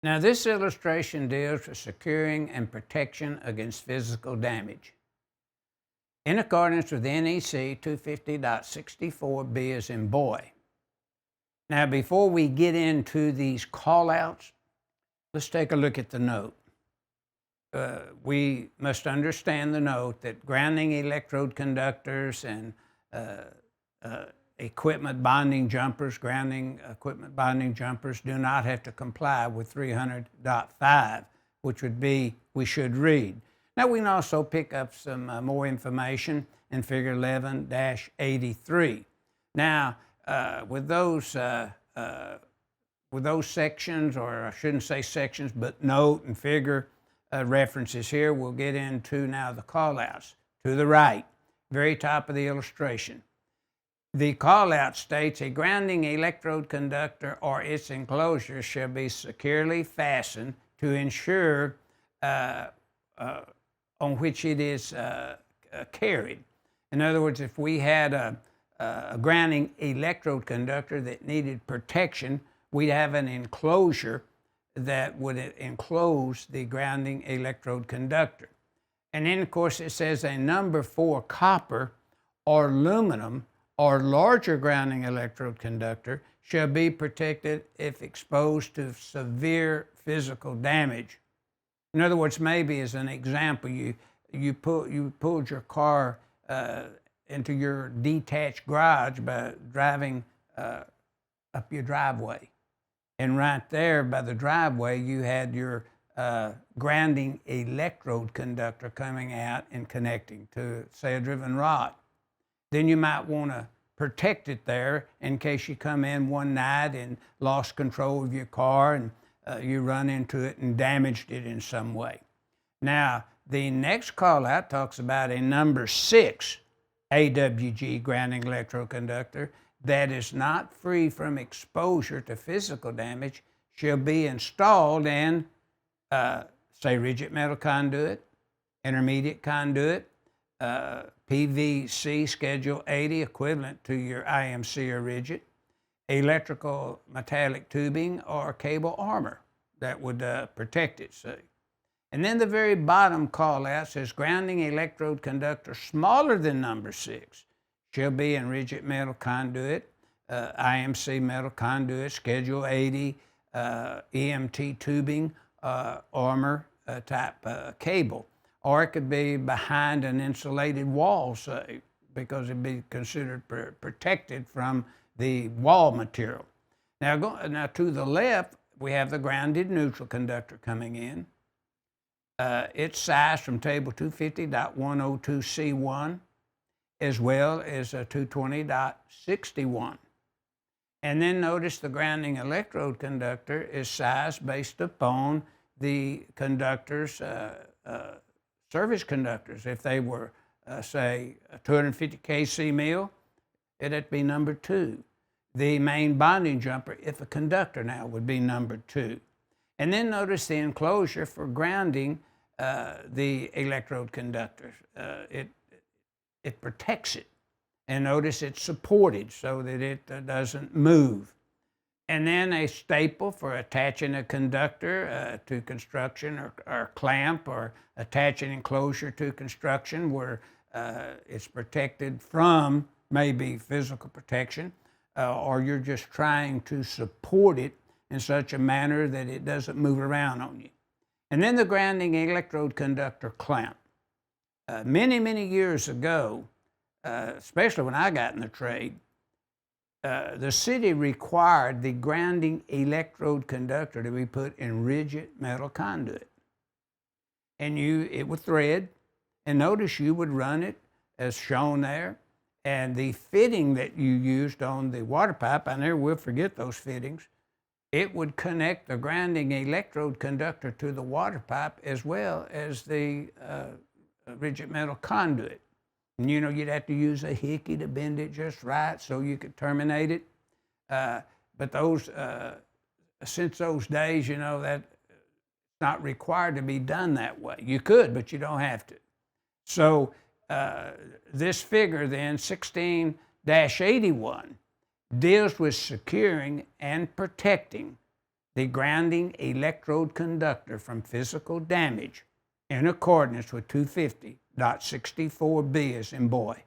Now, this illustration deals with securing and protection against physical damage. In accordance with NEC 250.64B as in boy. Now, before we get into these callouts, let's take a look at the note. We must understand the note that grounding electrode conductors and equipment bonding jumpers, grounding equipment bonding jumpers do not have to comply with 300.5, which would be we should read. Now we can also pick up some more information in figure 11-83. Now with those sections, or I shouldn't say sections, but note and figure references here, we'll get into now the callouts. To the right, very top of the illustration. The callout states a grounding electrode conductor or its enclosure shall be securely fastened to ensure on which it is carried. In other words, if we had a grounding electrode conductor that needed protection, we'd have an enclosure that would enclose the grounding electrode conductor. And then, of course, it says a number 4 copper or aluminum or larger grounding electrode conductor shall be protected if exposed to severe physical damage. In other words, maybe as an example, you pulled your car into your detached garage by driving up your driveway. And right there by the driveway, you had your grounding electrode conductor coming out and connecting to, say, a driven rod. Then you might want to protect it there in case you come in one night and lost control of your car and you run into it and damaged it in some way. Now, the next call out talks about a number 6 AWG grounding electrode conductor that is not free from exposure to physical damage shall be installed in, say, rigid metal conduit, intermediate conduit, PVC Schedule 80, equivalent to your IMC or rigid, electrical metallic tubing, or cable armor that would protect it, see. And then the very bottom call out says grounding electrode conductor smaller than number 6 shall be in rigid metal conduit, IMC metal conduit, Schedule 80, EMT tubing, armor type cable. Or it could be behind an insulated wall, say, because it'd be considered protected from the wall material. Now to the left, we have the grounded neutral conductor coming in. It's sized from table 250.102C1 as well as 220.61. And then notice the grounding electrode conductor is sized based upon the conductor's service conductors. If they were, say, a 250 kc mil, it'd be number 2. The main bonding jumper, if a conductor now, would be number 2. And then notice the enclosure for grounding the electrode conductor. It protects it. And notice it's supported so that it doesn't move. And then a staple for attaching a conductor to construction, or clamp, or attaching enclosure to construction where it's protected from maybe physical protection, or you're just trying to support it in such a manner that it doesn't move around on you. And then the grounding electrode conductor clamp. Many, many years ago, especially when I got in the trade, the city required the grounding electrode conductor to be put in rigid metal conduit. And it would thread, and notice you would run it as shown there, and the fitting that you used on the water pipe, I never will forget those fittings, it would connect the grounding electrode conductor to the water pipe as well as the rigid metal conduit. And you'd have to use a hickey to bend it just right so you could terminate it. But those, since those days, that's not required to be done that way. You could, but you don't have to. So this figure then, 16-81, deals with securing and protecting the grounding electrode conductor from physical damage in accordance with 250.64b as in boy.